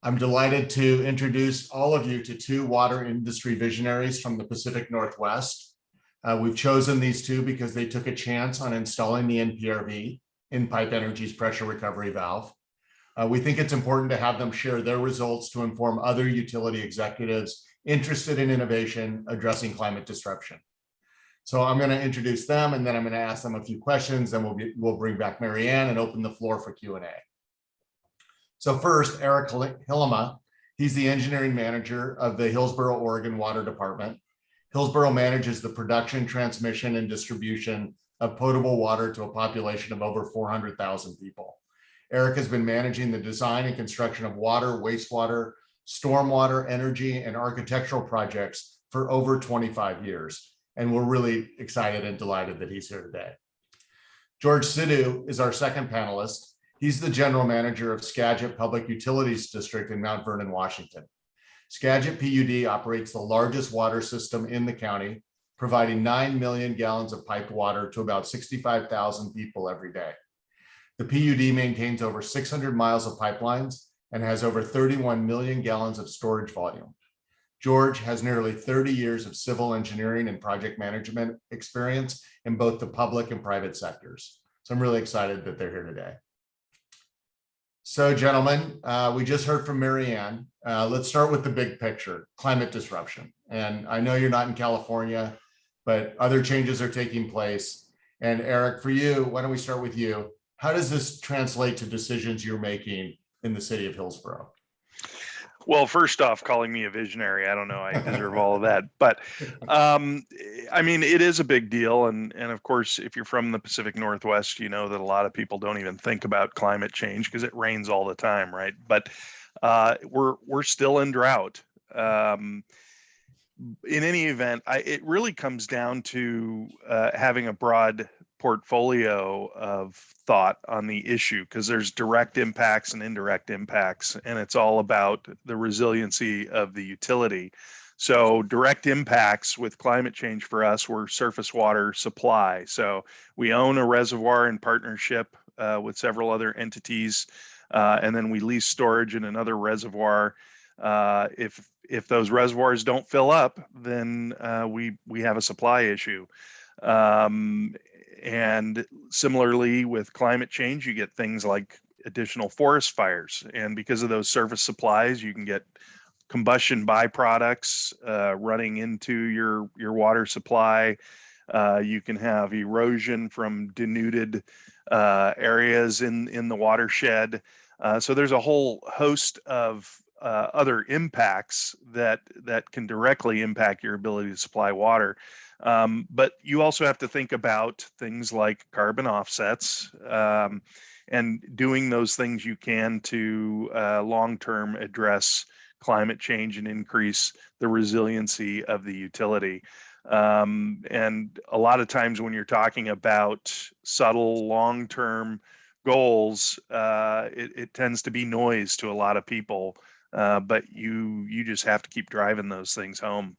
I'm delighted to introduce all of you to two water industry visionaries from the Pacific Northwest. We've chosen these two because they took a chance on installing the NPRV, in-pipe energy's pressure recovery valve. We think it's important to have them share their results to inform other utility executives interested in innovation addressing climate disruption. So I'm going to introduce them, and then I'm going to ask them a few questions, then we'll bring back Marianne and open the floor for Q&A. So first, Erik Heilma. He's the engineering manager of the Hillsboro, Oregon Water Department. Hillsboro manages the production, transmission, and distribution of potable water to a population of over 400,000 people. Erik has been managing the design and construction of water, wastewater, stormwater, energy, and architectural projects for over 25 years. And we're really excited and delighted that he's here today. George Sidu is our second panelist. He's the general manager of Skagit Public Utilities District in Mount Vernon, Washington. Skagit PUD operates the largest water system in the county, providing 9 million gallons of piped water to about 65,000 people every day. The PUD maintains over 600 miles of pipelines and has over 31 million gallons of storage volume. George has nearly 30 years of civil engineering and project management experience in both the public and private sectors. So I'm really excited that they're here today. So gentlemen, we just heard from Marianne. Let's start with the big picture, climate disruption. And I know you're not in California, but other changes are taking place. And Erik, for you, why don't we start with you? How does this translate to decisions you're making in the city of Hillsboro? Well, first off, calling me a visionary, I don't know, I deserve all of that. But I mean, it is a big deal. And of course, if you're from the Pacific Northwest, you know that a lot of people don't even think about climate change because it rains all the time, right? But we're still in drought. In any event, it really comes down to having a broad portfolio of thought on the issue, because there's direct impacts and indirect impacts, and it's all about the resiliency of the utility. So direct impacts with climate change for us were surface water supply. So we own a reservoir in partnership with several other entities, and then we lease storage in another reservoir. If those reservoirs don't fill up, then we have a supply issue. And similarly with climate change, you get things like additional forest fires. And because of those surface supplies, you can get combustion byproducts running into your water supply. You can have erosion from denuded areas in the watershed. So there's a whole host of other impacts that can directly impact your ability to supply water. But you also have to think about things like carbon offsets and doing those things you can to long-term address climate change and increase the resiliency of the utility. And a lot of times when you're talking about subtle long-term goals, it tends to be noise to a lot of people, but you just have to keep driving those things home.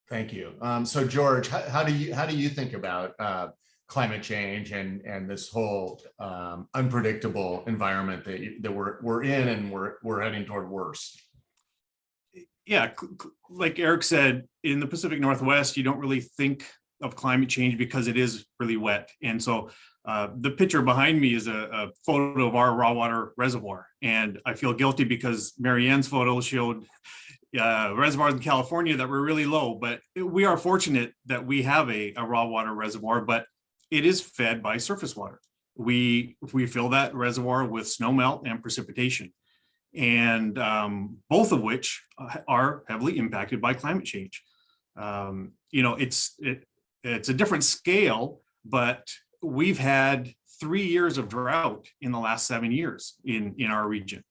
Thank you. So George, how do you think about climate change and this whole unpredictable environment that we're in, and we're heading toward worse? Yeah, like Erik said, in the Pacific Northwest, you don't really think of climate change because it is really wet. And so the picture behind me is a photo of our raw water reservoir. And I feel guilty because Marianne's photo showed reservoirs in California that were really low, but we are fortunate that we have a raw water reservoir, but it is fed by surface water. We fill that reservoir with snow melt and precipitation, and both of which are heavily impacted by climate change. You know, it's a different scale, but we've had 3 years of drought in the last 7 years in our region.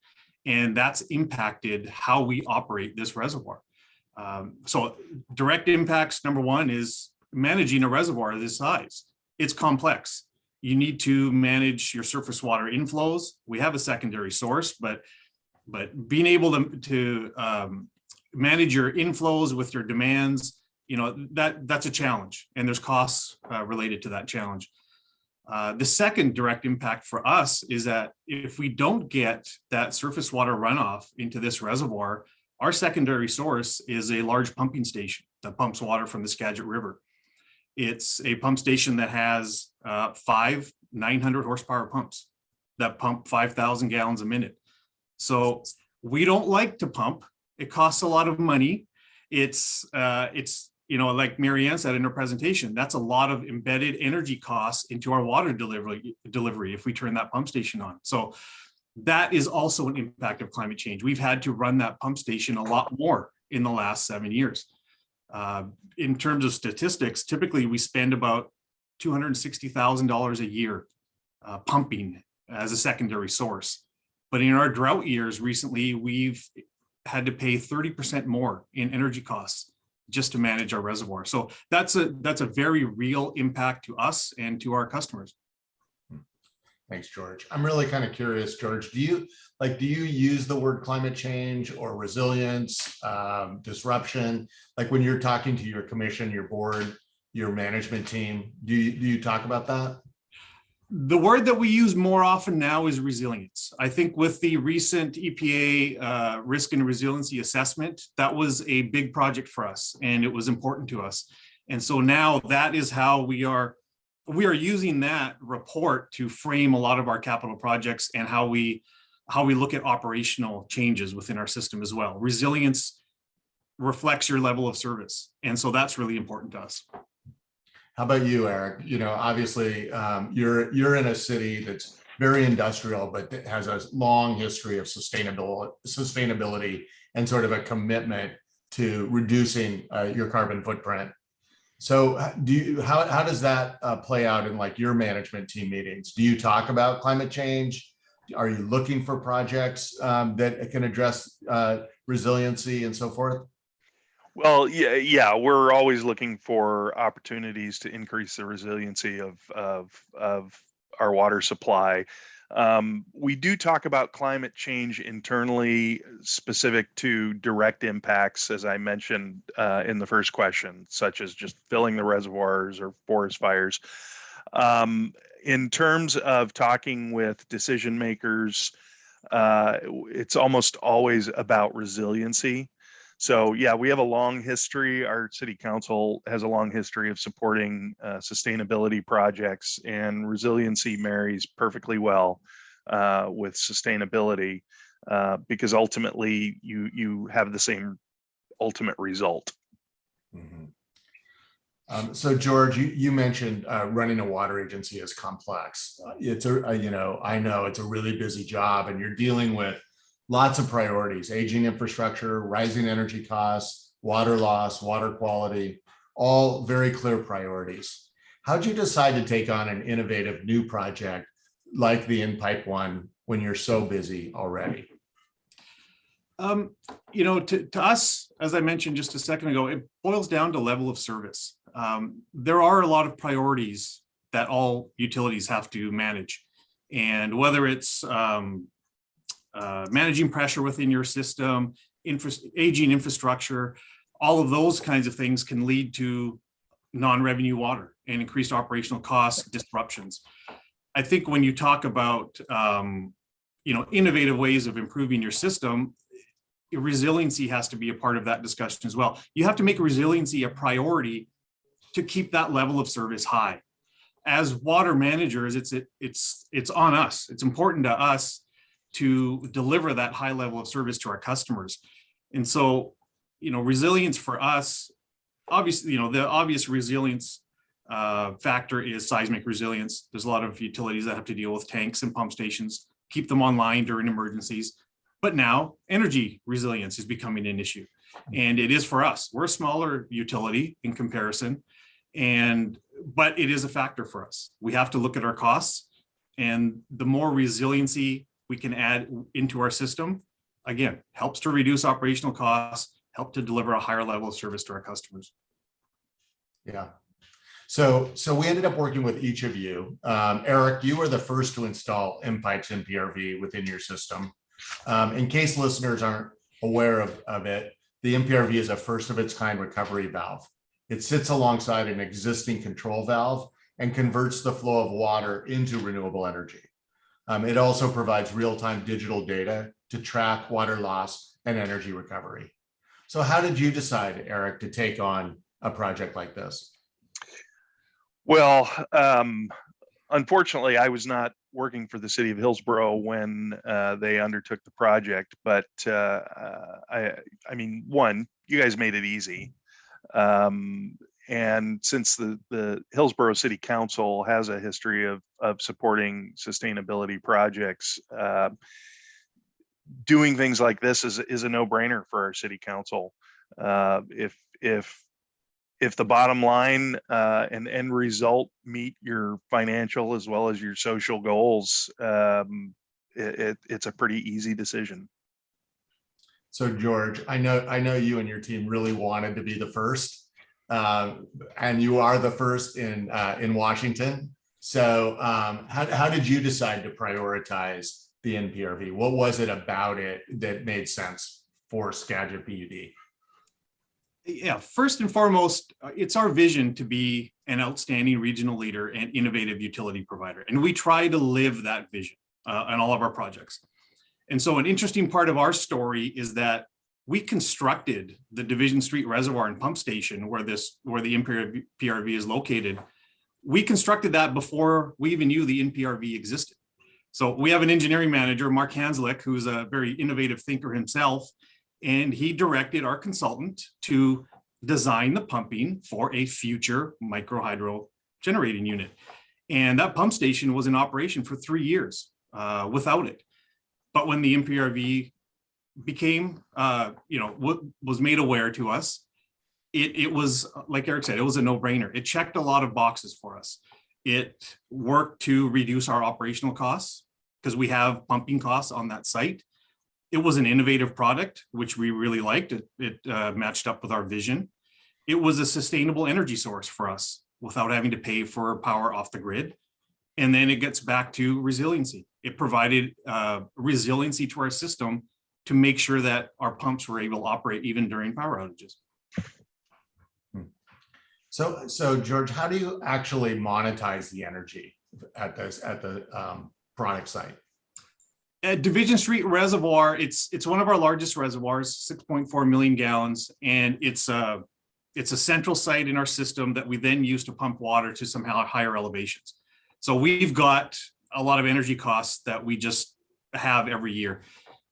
And that's impacted how we operate this reservoir. So direct impacts, number one, is managing a reservoir this size. It's complex. You need to manage your surface water inflows. We have a secondary source, but being able to manage your inflows with your demands, you know, that's a challenge, and there's costs related to that challenge. The second direct impact for us is that if we don't get that surface water runoff into this reservoir, our secondary source is a large pumping station that pumps water from the Skagit River. It's a pump station that has 5 900 horsepower pumps that pump 5,000 gallons a minute. So we don't like to pump. It costs a lot of money. It's like Marianne said in her presentation, that's a lot of embedded energy costs into our water delivery if we turn that pump station on. So that is also an impact of climate change. We've had to run that pump station a lot more in the last 7 years. In terms of statistics, typically we spend about $260,000 a year pumping as a secondary source. But in our drought years recently, we've had to pay 30% more in energy costs just to manage our reservoir. So that's a very real impact to us and to our customers. Thanks, George. I'm really kind of curious, George, do you use the word climate change or resilience, disruption? Like when you're talking to your commission, your board, your management team, do you talk about that? The word that we use more often now is resilience. I think with the recent EPA risk and resiliency assessment, that was a big project for us and it was important to us. And so now that is how we are using that report to frame a lot of our capital projects and how we look at operational changes within our system as well. Resilience reflects your level of service. And so that's really important to us. How about you, Eric? Obviously, you're in a city that's very industrial, but that has a long history of sustainability and sort of a commitment to reducing your carbon footprint. So, how does that play out in like your management team meetings? Do you talk about climate change? Are you looking for projects that can address resiliency and so forth? Well, yeah, we're always looking for opportunities to increase the resiliency of our water supply. We do talk about climate change internally, specific to direct impacts, as I mentioned in the first question, such as just filling the reservoirs or forest fires. In terms of talking with decision makers, it's almost always about resiliency. So yeah, we have a long history. Our city council has a long history of supporting sustainability projects, and resiliency marries perfectly well with sustainability because ultimately you have the same ultimate result. Mm-hmm. So George, you mentioned running a water agency is complex. It's I know it's a really busy job, and you're dealing with lots of priorities: aging infrastructure, rising energy costs, water loss, water quality, all very clear priorities. How'd you decide to take on an innovative new project like the in-pipe one when you're so busy already? To us, as I mentioned just a second ago, it boils down to level of service. There are a lot of priorities that all utilities have to manage. And whether it's managing pressure within your system, aging infrastructure, all of those kinds of things can lead to non-revenue water and increased operational costs, disruptions. I think when you talk about innovative ways of improving your system, resiliency has to be a part of that discussion as well. You have to make resiliency a priority to keep that level of service high. As water managers, it's on us. It's important to us to deliver that high level of service to our customers. And so, resilience for us, obviously, the obvious resilience factor is seismic resilience. There's a lot of utilities that have to deal with tanks and pump stations, keep them online during emergencies. But now energy resilience is becoming an issue. And it is for us. We're a smaller utility in comparison, but it is a factor for us. We have to look at our costs, and the more resiliency we can add into our system, again, helps to reduce operational costs, help to deliver a higher level of service to our customers. Yeah. So we ended up working with each of you. Eric, you were the first to install in-pipes NPRV within your system. In case listeners aren't aware of it, the NPRV is a first of its kind recovery valve. It sits alongside an existing control valve and converts the flow of water into renewable energy. It also provides real-time digital data to track water loss and energy recovery. So how did you decide, Erik, to take on a project like this? Well, unfortunately, I was not working for the city of Hillsboro when they undertook the project, but I mean, one, you guys made it easy. And since the Hillsboro City Council has a history of supporting sustainability projects, doing things like this is a no-brainer for our city council. If the bottom line and end result meet your financial as well as your social goals, it's a pretty easy decision. So George, I know you and your team really wanted to be the first, and you are the first in Washington. So how did you decide to prioritize the NPRV? What was it about it that made sense for Skagit PUD? Yeah, first and foremost, it's our vision to be an outstanding regional leader and innovative utility provider. And we try to live that vision on all of our projects. And so an interesting part of our story is that we constructed the Division Street Reservoir and Pump Station where the NPRV is located. We constructed that before we even knew the NPRV existed. So we have an engineering manager, Mark Hanslick, who's a very innovative thinker himself. And he directed our consultant to design the pumping for a future micro hydro generating unit. And that pump station was in operation for 3 years without it. But when the NPRV became, was made aware to us, it was, like Erik said, it was a no-brainer. It checked a lot of boxes for us. It worked to reduce our operational costs because we have pumping costs on that site. It was an innovative product, which we really liked. It matched up with our vision. It was a sustainable energy source for us without having to pay for power off the grid. And then it gets back to resiliency. It provided resiliency to our system to make sure that our pumps were able to operate even during power outages. So George, how do you actually monetize the energy at the product site? At Division Street Reservoir, it's one of our largest reservoirs, 6.4 million gallons, and it's a central site in our system that we then use to pump water to somehow higher elevations. So we've got a lot of energy costs that we just have every year,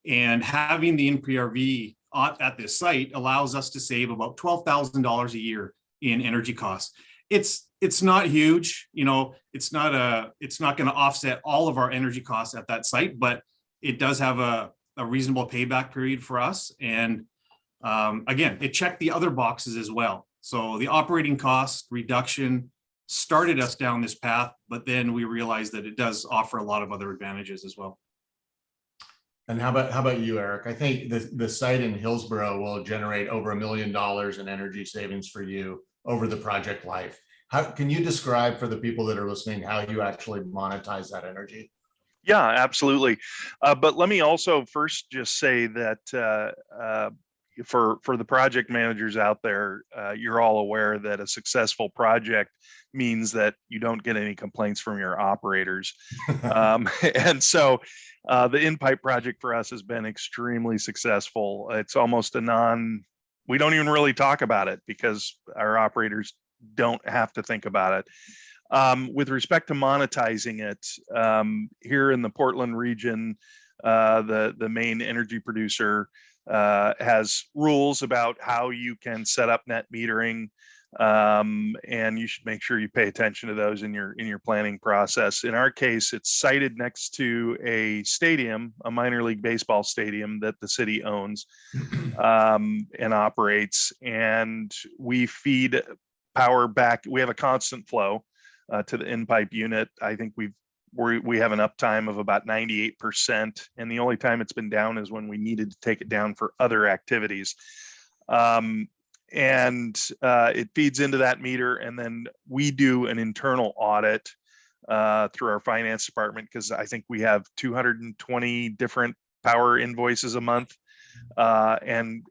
and having the NPRV at this site allows us to save about $12,000 a year in energy costs. It's not huge, it's not going to offset all of our energy costs at that site, but it does have a reasonable payback period for us. And again, it checked the other boxes as well. So the operating cost reduction started us down this path, but then we realized that it does offer a lot of other advantages as well. And how about you, Erik? I think the site in Hillsboro will generate over $1 million in energy savings for you over the project life. How can you describe for the people that are listening how you actually monetize that energy? Yeah, absolutely. But let me also first just say that for the project managers out there, you're all aware that a successful project means that you don't get any complaints from your operators. And so the in-pipe project for us has been extremely successful. It's almost we don't even really talk about it because our operators don't have to think about it. With respect to monetizing it, here in the Portland region, the main energy producer has rules about how you can set up net metering, and you should make sure you pay attention to those in your planning process. In our case, it's sited next to a stadium, a minor league baseball stadium that the city owns and operates, and we feed power back. We have a constant flow to the in-pipe unit. I think we have an uptime of about 98%, and the only time it's been down is when we needed to take it down for other activities. And it feeds into that meter, and then we do an internal audit through our finance department, because I think we have 220 different power invoices a month, and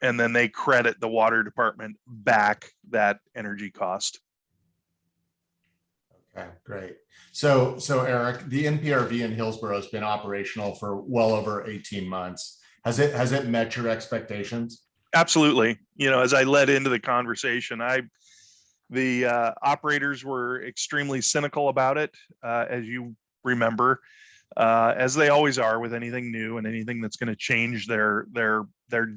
then they credit the water department back that energy cost. Okay, great. So Eric, the NPRV in Hillsboro has been operational for well over 18 months. Has it met your expectations? Absolutely. As I led into the conversation, the operators were extremely cynical about it, as you remember, as they always are with anything new and anything that's going to change their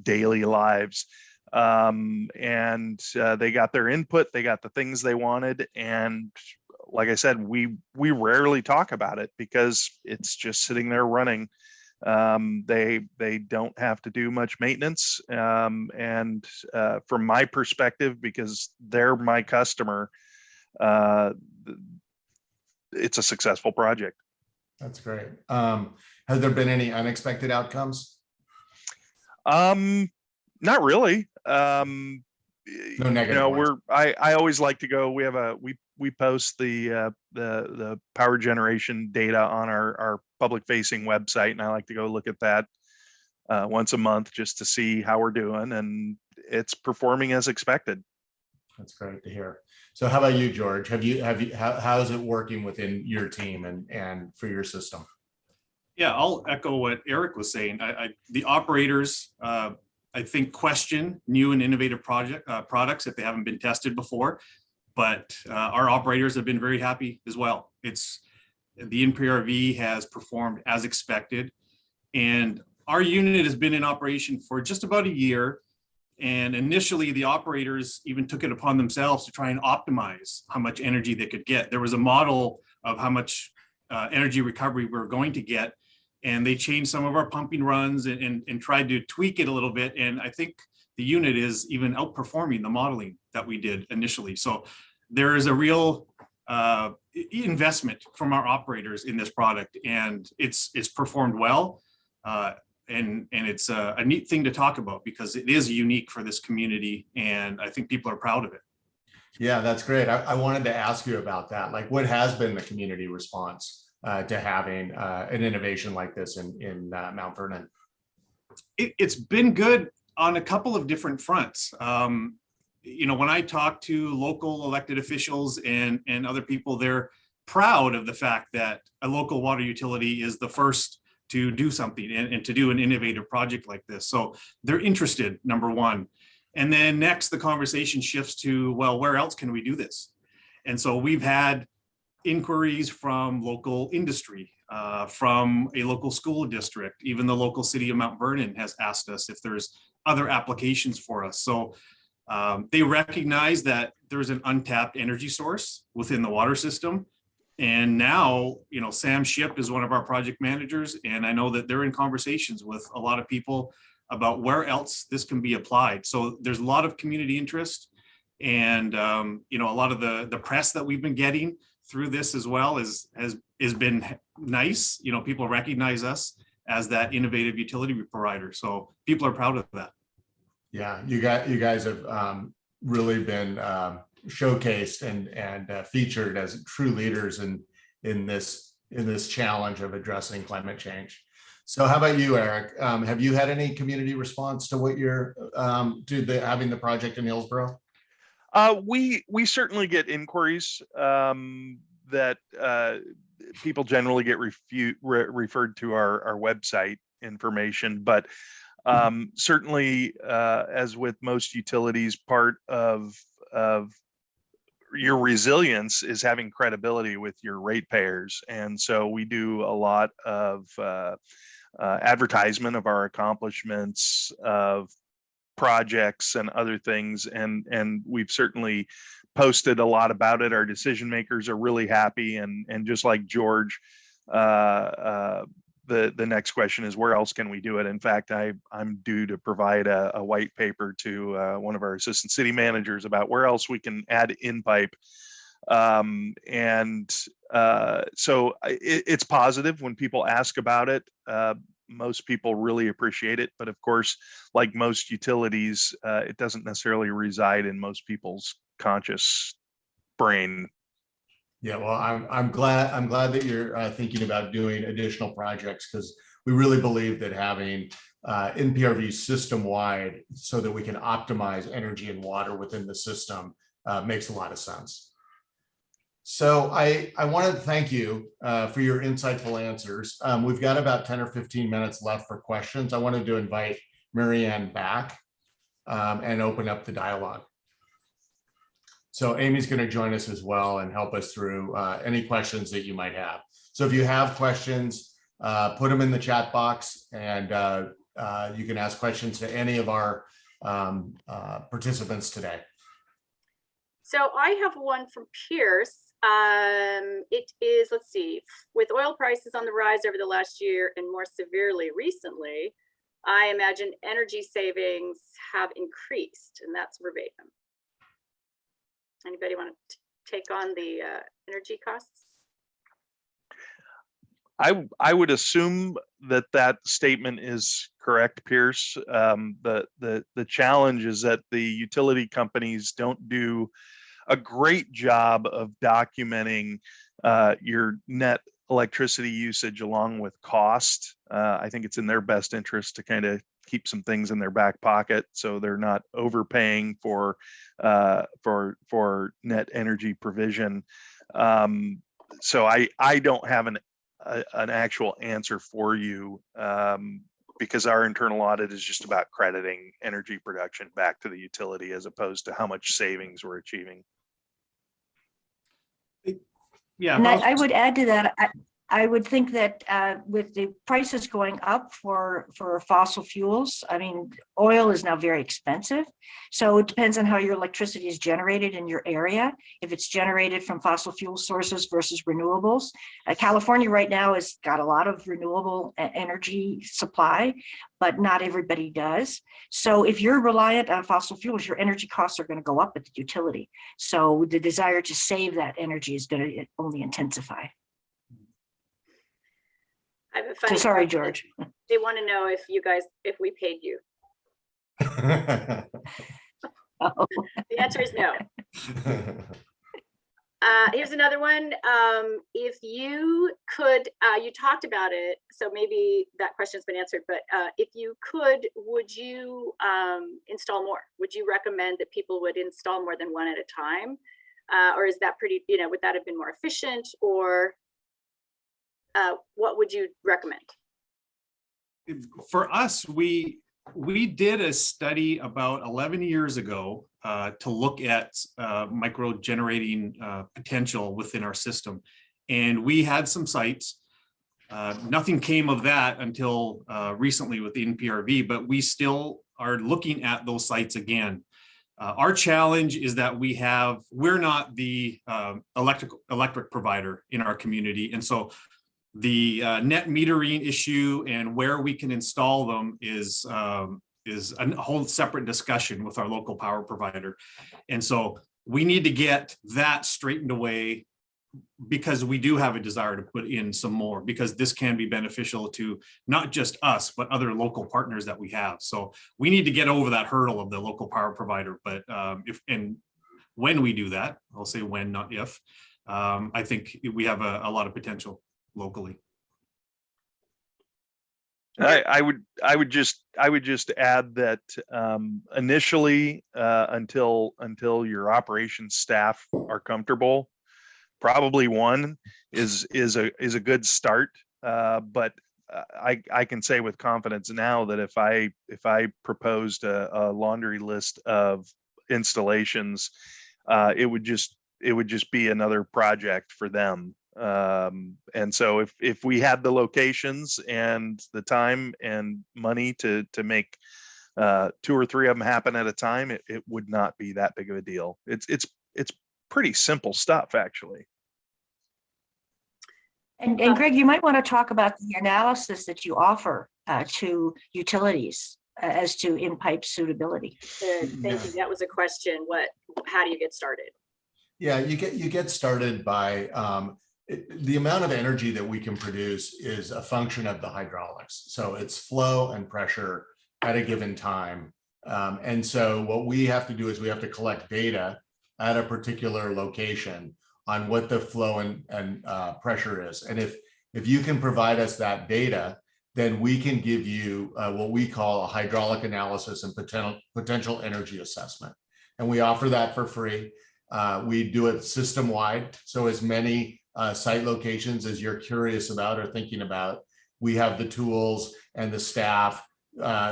daily lives. And they got their input, they got the things they wanted, and like I said, we rarely talk about it because it's just sitting there running. They don't have to do much maintenance, and from my perspective, because they're my customer, it's a successful project. That's great. Has there been any unexpected outcomes? Not really. No negative ones. I always like to go. We post the power generation data on our public facing website, and I like to go look at that once a month just to see how we're doing, and it's performing as expected. That's great to hear. So how about you, George? How is it working within your team and for your system? Yeah, I'll echo what Erik was saying. The operators, I think, question new and innovative products if they haven't been tested before, but our operators have been very happy as well. The NPRV has performed as expected, and our unit has been in operation for just about a year. And initially, the operators even took it upon themselves to try and optimize how much energy they could get. There was a model of how much energy recovery we were going to get, and they changed some of our pumping runs and tried to tweak it a little bit. And I think the unit is even outperforming the modeling that we did initially. So there is a real investment from our operators in this product, and it's performed well. And it's a neat thing to talk about because it is unique for this community, and I think people are proud of it. Yeah, that's great. I wanted to ask you about that. Like, what has been the community response to having an innovation like this in Mount Vernon? It's been good on a couple of different fronts. When I talk to local elected officials and other people, they're proud of the fact that a local water utility is the first to do something and to do an innovative project like this. So they're interested, number one. And then next, the conversation shifts to, well, where else can we do this? And so we've had inquiries from local industry, from a local school district. Even the local city of Mount Vernon has asked us if there's other applications for us. So they recognize that there's an untapped energy source within the water system. And now, Sam Shipp is one of our project managers, and I know that they're in conversations with a lot of people about where else this can be applied. So there's a lot of community interest, and a lot of the press that we've been getting through this as well has been nice. People recognize us as that innovative utility provider, so people are proud of that. Yeah, you guys have really been showcased and featured as true leaders in this challenge of addressing climate change. So how about you, Erik? Have you had any community response to what you're having the project in Hillsboro? We certainly get inquiries that people generally get referred to our website information, but certainly, as with most utilities, part of your resilience is having credibility with your ratepayers. And so we do a lot of advertisement of our accomplishments, of projects and other things. And we've certainly posted a lot about it. Our decision makers are really happy. And just like George, the next question is, where else can we do it? In fact, I'm due to provide a white paper to one of our assistant city managers about where else we can add in pipe. So it's positive when people ask about it. Most people really appreciate it, but of course, like most utilities, it doesn't necessarily reside in most people's conscious brain. Yeah, well, I'm glad that you're thinking about doing additional projects, because we really believe that having NPRV system wide so that we can optimize energy and water within the system makes a lot of sense. So I wanted to thank you for your insightful answers. We've got about 10 or 15 minutes left for questions. I wanted to invite Mary Ann back and open up the dialogue. So Amy's going to join us as well and help us through any questions that you might have. So if you have questions, put them in the chat box, and you can ask questions to any of our participants today. So I have one from Pierce. It is, let's see, with oil prices on the rise over the last year and more severely recently, I imagine energy savings have increased, and that's verbatim. Anybody want to take on the energy costs? I would assume that that statement is correct, Pierce. The challenge is that the utility companies don't do a great job of documenting your net electricity usage along with cost. I think it's in their best interest to kind of keep some things in their back pocket so they're not overpaying for net energy provision. So I don't have an actual answer for you because our internal audit is just about crediting energy production back to the utility as opposed to how much savings we're achieving. Yeah, and I would add to that. I would think that with the prices going up for fossil fuels, I mean, oil is now very expensive. So it depends on how your electricity is generated in your area. If it's generated from fossil fuel sources versus renewables. California right now has got a lot of renewable energy supply, but not everybody does. So if you're reliant on fossil fuels, your energy costs are going to go up at the utility. So the desire to save that energy is going to only intensify. I have a funny Sorry, question. George. They want to know if we paid you. Oh. The answer is no. Here's another one. If you could, you talked about it, so maybe that question's been answered, but if you could, would you install more? Would you recommend that people would install more than one at a time? Or is that pretty, would that have been more efficient, or what would you recommend? For us, we did a study about 11 years ago to look at micro generating potential within our system. And we had some sites. Nothing came of that until recently with the NPRV, but we still are looking at those sites again. Our challenge is that we're not the electric provider in our community. And so the net metering issue and where we can install them is a whole separate discussion with our local power provider. And so we need to get that straightened away, because we do have a desire to put in some more, because this can be beneficial to not just us, but other local partners that we have. So we need to get over that hurdle of the local power provider. But if and when we do that, I'll say when, not if, I think we have a lot of potential locally. I would just add that initially, until your operations staff are comfortable, probably one is a good start. But I can say with confidence now that if I proposed a laundry list of installations, it would just be another project for them. And so if we had the locations and the time and money to make 2 or 3 of them happen at a time, it would not be that big of a deal. It's pretty simple stuff, actually. And Greg, you might want to talk about the analysis that you offer to utilities as to in-pipe suitability. Thank you. That was a question. How do you get started? Yeah, you get started by the amount of energy that we can produce is a function of the hydraulics. So it's flow and pressure at a given time. And so what we have to do is we have to collect data at a particular location on what the flow and pressure is. And if you can provide us that data, then we can give you what we call a hydraulic analysis and potential energy assessment. And we offer that for free. We do it system-wide, so as many site locations as you're curious about or thinking about, we have the tools and the staff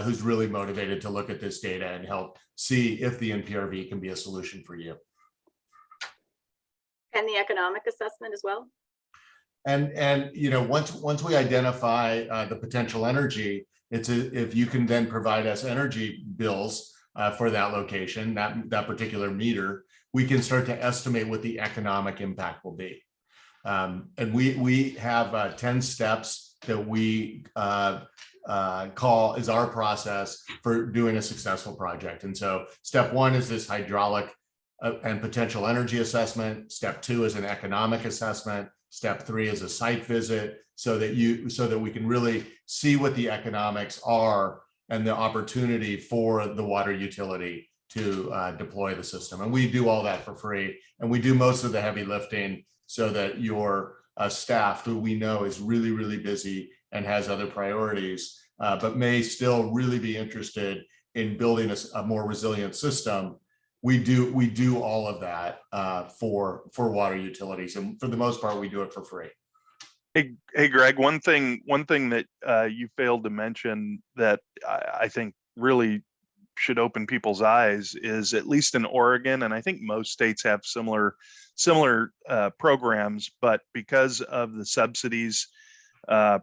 who's really motivated to look at this data and help see if the NPRV can be a solution for you. And the economic assessment as well? And you know, once we identify the potential energy, if you can then provide us energy bills for that location, that particular meter, we can start to estimate what the economic impact will be. And we have 10 steps that we call is our process for doing a successful project. And so step 1 is this hydraulic and potential energy assessment. Step 2 is an economic assessment. Step 3 is a site visit, so that we can really see what the economics are and the opportunity for the water utility to deploy the system. And we do all that for free. And we do most of the heavy lifting so that your staff, who we know is really, really busy and has other priorities, but may still really be interested in building a more resilient system. We do all of that for water utilities, and for the most part, we do it for free. Hey, Greg, one thing that you failed to mention that I think really should open people's eyes is, at least in Oregon, and I think most states have similar programs, but because of the subsidies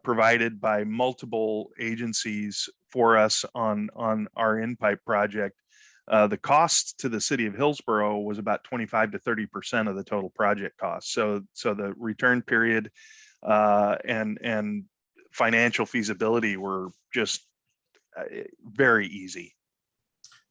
provided by multiple agencies for us on our in-pipe project, the cost to the city of Hillsboro was about 25 to 30% of the total project cost. So the return period and financial feasibility were just very easy.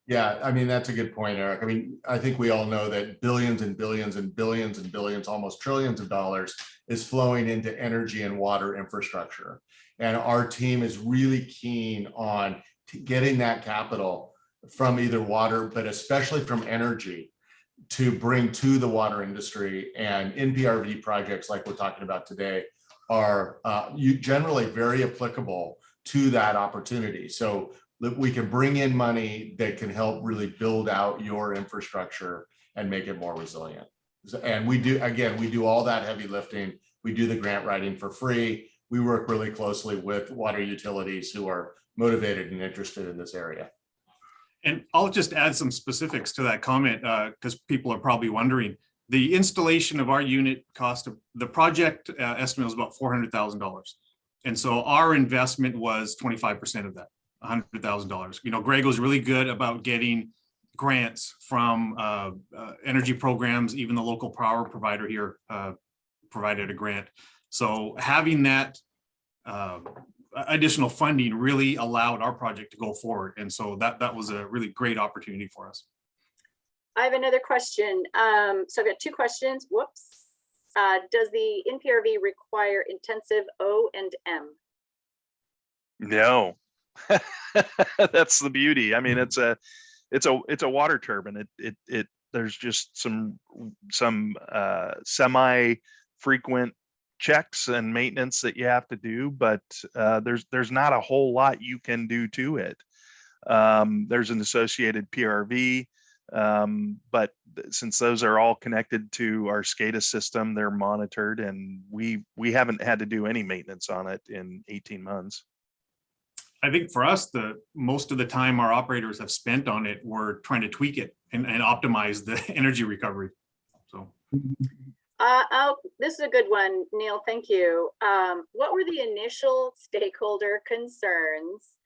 Yeah, I mean, that's a good point, Eric. I mean, I think we all know that billions and billions and billions and billions, almost trillions of dollars is flowing into energy and water infrastructure. And our team is really keen on getting that capital from either water, but especially from energy, to bring to the water industry. And NPRV projects like we're talking about today are generally very applicable to that opportunity. So that we can bring in money that can help really build out your infrastructure and make it more resilient. And we do all that heavy lifting. We do the grant writing for free. We work really closely with water utilities who are motivated and interested in this area. And I'll just add some specifics to that comment, because people are probably wondering. The installation of our unit cost of the project estimate was about $400,000. And so our investment was 25% of that, $100,000. You know, Greg was really good about getting grants from energy programs. Even the local power provider here provided a grant. So having that additional funding really allowed our project to go forward. And so that was a really great opportunity for us. I have another question. So I've got 2 questions. Whoops. Does the NPRV require intensive O&M? No. That's the beauty. I mean, it's a water turbine. It there's just some semi-frequent checks and maintenance that you have to do, but there's not a whole lot you can do to it. There's an associated PRV, but since those are all connected to our SCADA system, they're monitored, and we haven't had to do any maintenance on it in 18 months. I think for us, most of the time our operators have spent on it, we're trying to tweak it and optimize the energy recovery. So. This is a good one, Neil. Thank you. What were the initial stakeholder concerns?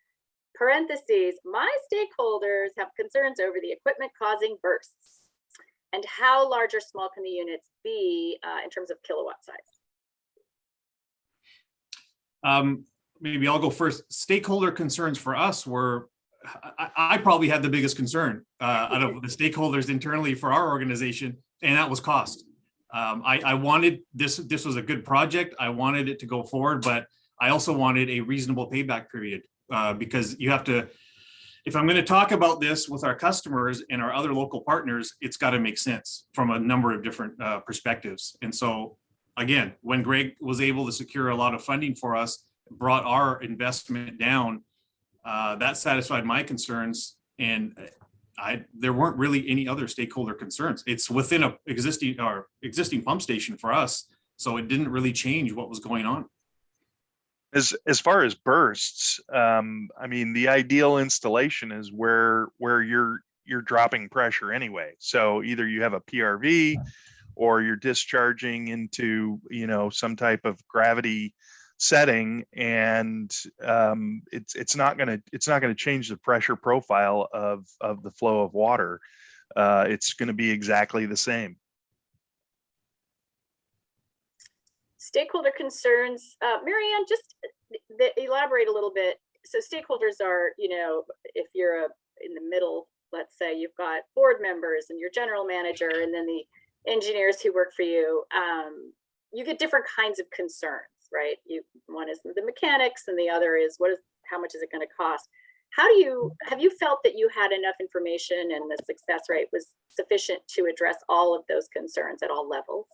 Parentheses, my stakeholders have concerns over the equipment causing bursts. And how large or small can the units be in terms of kilowatt size? Maybe I'll go first. Stakeholder concerns for us were, I probably had the biggest concern out of the stakeholders internally for our organization, and that was cost. I wanted this was a good project. I wanted it to go forward, but I also wanted a reasonable payback period because you have to, if I'm going to talk about this with our customers and our other local partners, it's got to make sense from a number of different perspectives. And so again, when Greg was able to secure a lot of funding for us, brought our investment down, that satisfied my concerns. And there weren't really any other stakeholder concerns. It's within a existing pump station for us. So it didn't really change what was going on. As far as bursts, I mean, the ideal installation is where you're dropping pressure anyway. So either you have a PRV or you're discharging into, you know, some type of gravity setting, and it's not gonna change the pressure profile of the flow of water. It's going to be exactly the same. Stakeholder concerns, Marianne, just elaborate a little bit. So stakeholders are, you know, if you're in the middle, let's say you've got board members and your general manager, and then the engineers who work for you. You get different kinds of concerns, right? One is the mechanics, and the other is how much is it going to cost? Have you felt that you had enough information and the success rate was sufficient to address all of those concerns at all levels?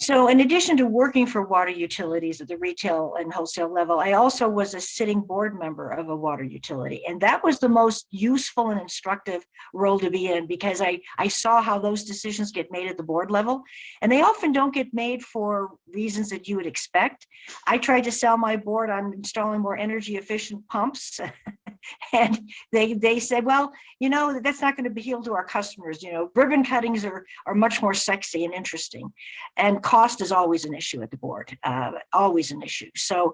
So in addition to working for water utilities at the retail and wholesale level, I also was a sitting board member of a water utility. And that was the most useful and instructive role to be in, because I saw how those decisions get made at the board level. And they often don't get made for reasons that you would expect. I tried to sell my board on installing more energy efficient pumps. And they said, well, you know, that's not going to appeal to our customers. You know, ribbon cuttings are much more sexy and interesting. And cost is always an issue at the board, always an issue. So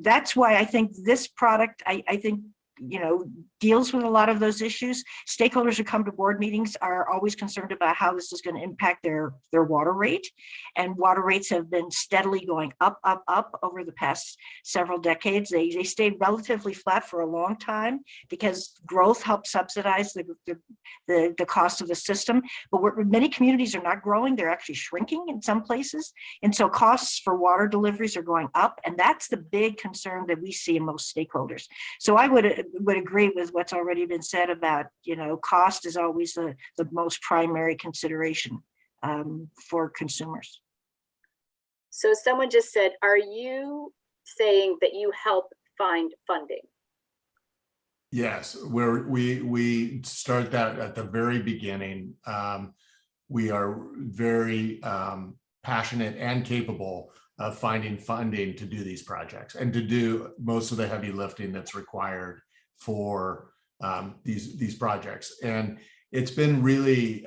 that's why I think this product, I think, you know, deals with a lot of those issues. Stakeholders who come to board meetings are always concerned about how this is going to impact their water rate. And water rates have been steadily going up over the past several decades. They stayed relatively flat for a long time because growth helps subsidize the cost of the system. But many communities are not growing, they're actually shrinking in some places. And so costs for water deliveries are going up. And that's the big concern that we see in most stakeholders. So I would agree with what's already been said about, you know, cost is always the most primary consideration for consumers. So someone just said, are you saying that you help find funding? Yes, we start that at the very beginning. We are very passionate and capable of finding funding to do these projects and to do most of the heavy lifting that's required for these projects. And it's been really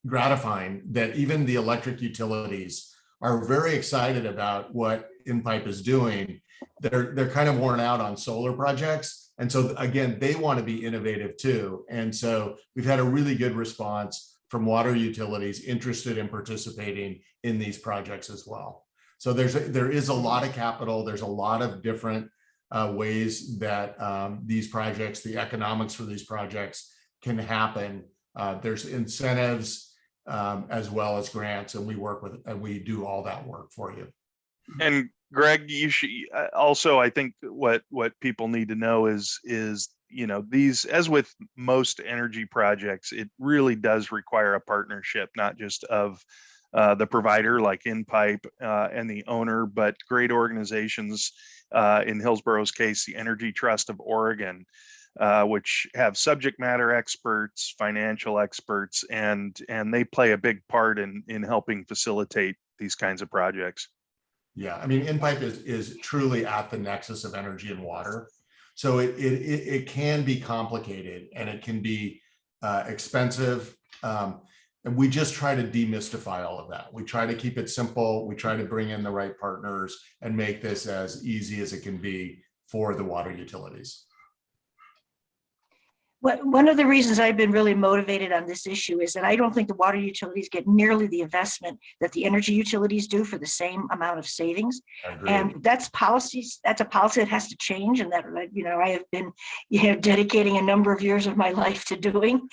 gratifying that even the electric utilities are very excited about what InPipe is doing. They're kind of worn out on solar projects. And so again, they want to be innovative too. And so we've had a really good response from water utilities interested in participating in these projects as well. So there is a lot of capital. There's a lot of different ways that these projects, the economics for these projects can happen. There's incentives as well as grants, and we do all that work for you. And Greg, you should also, I think what people need to know is, you know, these, as with most energy projects, it really does require a partnership, not just of the provider like InPipe and the owner, but great organizations, in Hillsboro's case, the Energy Trust of Oregon, which have subject matter experts, financial experts, and they play a big part in helping facilitate these kinds of projects. Yeah, I mean, InPipe is truly at the nexus of energy and water. So it can be complicated and it can be expensive. And we just try to demystify all of that. We try to keep it simple. We try to bring in the right partners and make this as easy as it can be for the water utilities. One of the reasons I've been really motivated on this issue is that I don't think the water utilities get nearly the investment that the energy utilities do for the same amount of savings. And that's policies. That's a policy that has to change, and that, you know, I have been, you know, dedicating a number of years of my life to doing.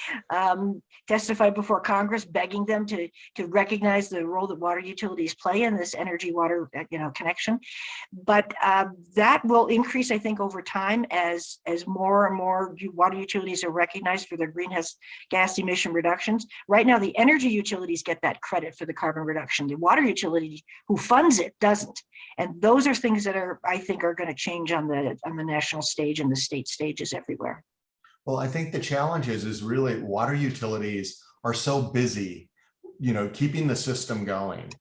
Testified before Congress, begging them to recognize the role that water utilities play in this energy water, you know, connection. But that will increase, I think, over time as more and more water utilities are recognized for their greenhouse gas emission reductions. Right now, the energy utilities get that credit for the carbon reduction. The water utility who funds it doesn't. And those are things that I think are going to change on the national stage and the state stages everywhere. Well, I think the challenge is really water utilities are so busy, keeping the system going.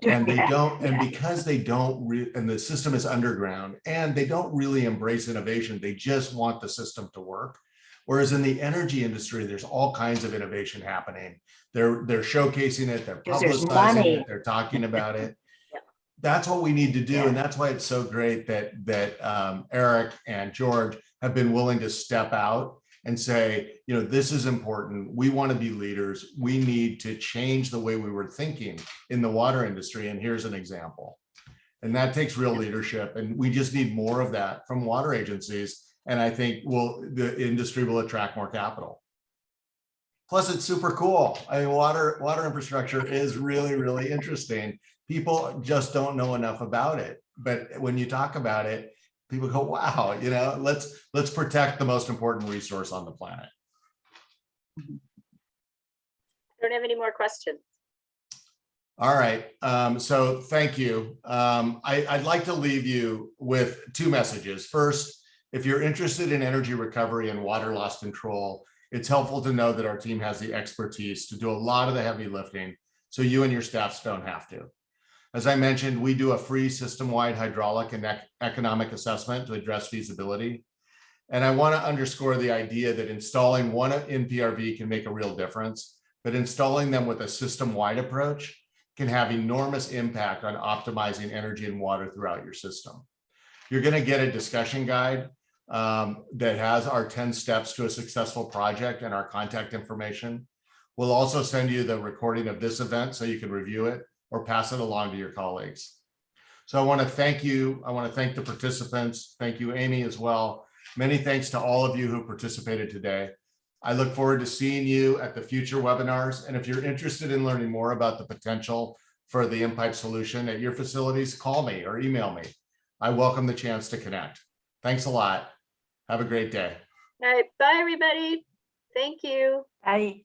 And they don't, and because they don't, and the system is underground and they don't really embrace innovation, they just want the system to work. Whereas in the energy industry, there's all kinds of innovation happening. They're showcasing it, they're publicizing it, they're talking about it. That's what we need to do. Yeah. And that's why it's so great that Erik and George have been willing to step out and say, this is important. We want to be leaders. We need to change the way we were thinking in the water industry. And here's an example. And that takes real leadership. And we just need more of that from water agencies. And I think the industry will attract more capital. Plus, it's super cool. I mean, water infrastructure is really, really interesting. People just don't know enough about it. But when you talk about it, people go, wow, let's protect the most important resource on the planet. I don't have any more questions. All right. So thank you. I'd like to leave you with two messages. First, if you're interested in energy recovery and water loss control, it's helpful to know that our team has the expertise to do a lot of the heavy lifting, so you and your staffs don't have to. As I mentioned, we do a free system-wide hydraulic and economic assessment to address feasibility. And I want to underscore the idea that installing one NPRV can make a real difference, but installing them with a system-wide approach can have enormous impact on optimizing energy and water throughout your system. You're going to get a discussion guide that has our 10 steps to a successful project and our contact information. We'll also send you the recording of this event so you can review it or pass it along to your colleagues. So I want to thank you. I want to thank the participants. Thank you, Amy, as well. Many thanks to all of you who participated today. I look forward to seeing you at the future webinars. And if you're interested in learning more about the potential for the M-Pipe solution at your facilities, call me or email me. I welcome the chance to connect. Thanks a lot. Have a great day. All right, bye everybody. Thank you. Bye.